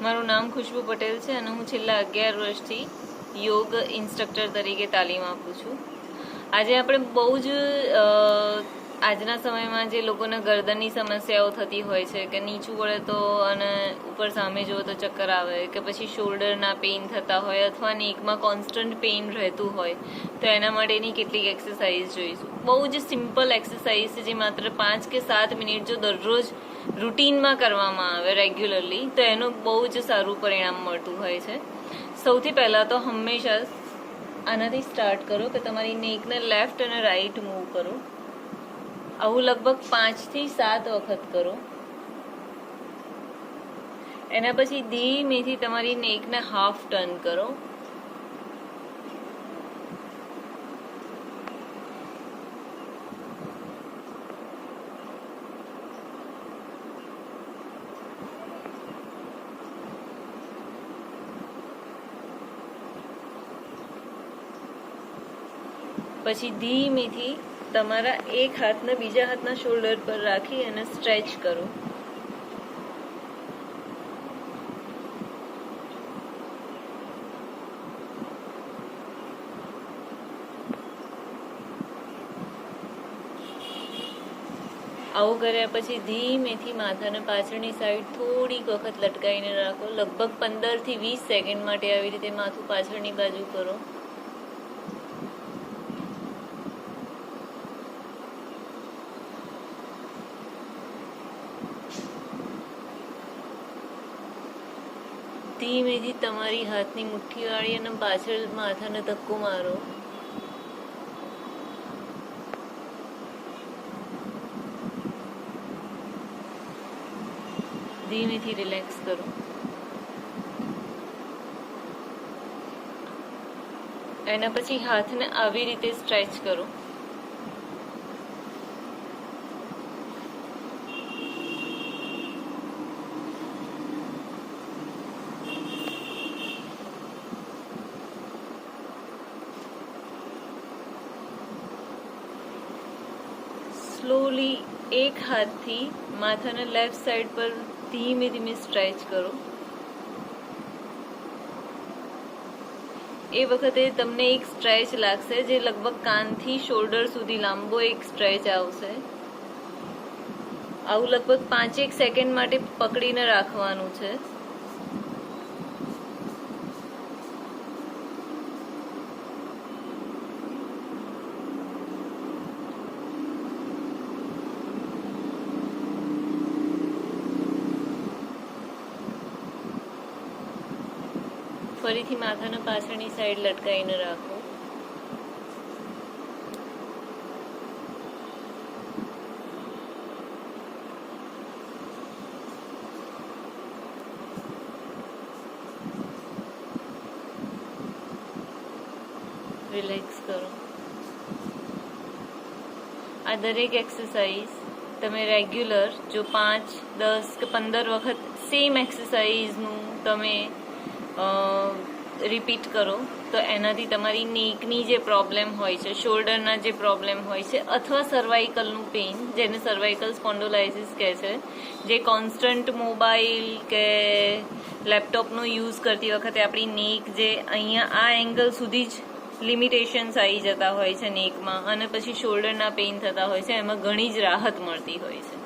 મારું નામ ખુશ્બુ પટેલ છે અને હું છેલ્લા 11 વર્ષથી યોગ ઇન્સ્ટ્રક્ટર તરીકે તાલીમ આપું છું. આજે આપણે બહુ જ આજના સમયમાં જે લોકોને ગરદનની સમસ્યાઓ થતી હોય છે કે નીચું વળે તો અને ઉપર સામે જુઓ તો ચક્કર આવે કે પછી શોલ્ડરના પેઇન થતા હોય અથવા નેકમાં કોન્સ્ટન્ટ પેઇન રહેતું હોય તો એના માટેની કેટલીક એક્સરસાઇઝ જોઈશું. બહુ જ સિમ્પલ એક્સરસાઇઝ છે જે માત્ર 5 કે 7 મિનિટ જો દરરોજ રૂટીનમાં કરવામાં આવે રેગ્યુલરલી તો એનું બહુ જ સારું પરિણામ મળતું હોય છે. સૌથી પહેલાં તો હંમેશા આનાથી સ્ટાર્ટ કરો કે તમારી નેકને લેફ્ટ અને રાઈટ મૂવ કરો. આવું લગભગ 5 થી 7 વખત કરો. એના પછી ધીમેથી તમારી નેકને હાફ ટર્ન કરો. પછી ધીમેથી તમારા એક હાથને બીજા હાથના શોલ્ડર પર રાખી અને સ્ટ્રેચ કરો. આવું કર્યા પછી ધીમેથી માથાને પાછળની સાઈડ થોડીક વખત લટકાવીને રાખો. લગભગ 15 થી 20 સેકન્ડ માટે આવી રીતે માથું પાછળની બાજુ કરો. ધીમેથી તમારી હાથની મુઠ્ઠી વાળી અને પાછળ માથાને ધક્કો મારો. ધીમેથી રિલેક્સ કરો. એના પછી હાથને આવી રીતે સ્ટ્રેચ કરો. સ્લોલી એક હાથથી માથાને લેફ્ટ સાઈડ પર ધીમે ધીમે સ્ટ્રેચ કરો. એ વખતે તમને એક સ્ટ્રેચ લાગશે જે લગભગ કાનથી શોલ્ડર સુધી લાંબો એક સ્ટ્રેચ આવશે. આવું લગભગ 5 સેકન્ડ માટે પકડીને રાખવાનું છે. ફરીથી માથાને પાછળની સાઈડ લટકાવીને રાખો. રિલેક્સ કરો. આ દરેક એક્સરસાઇઝ તમે રેગ્યુલર જો 5, 10 કે 15 વખત સેમ એક્સરસાઇઝનું તમે રિપીટ કરો તો એનાથી તમારી નેકની જે પ્રોબ્લેમ હોય છે, શોલ્ડરના જે પ્રોબ્લેમ હોય છે અથવા સર્વાઇકલનું પેઇન જેને સર્વાઇકલ સ્પોન્ડોલાઇસિસ કહે છે, જે કોન્સ્ટન્ટ મોબાઈલ કે લેપટોપનો યુઝ કરતી વખતે આપણી નેક જે અહીંયા આ એંગલ સુધી જ લિમિટેશન્સ આવી જતા હોય છે નેકમાં અને પછી શોલ્ડરના પેઇન થતા હોય છે, એમાં ઘણી જ રાહત મળતી હોય છે.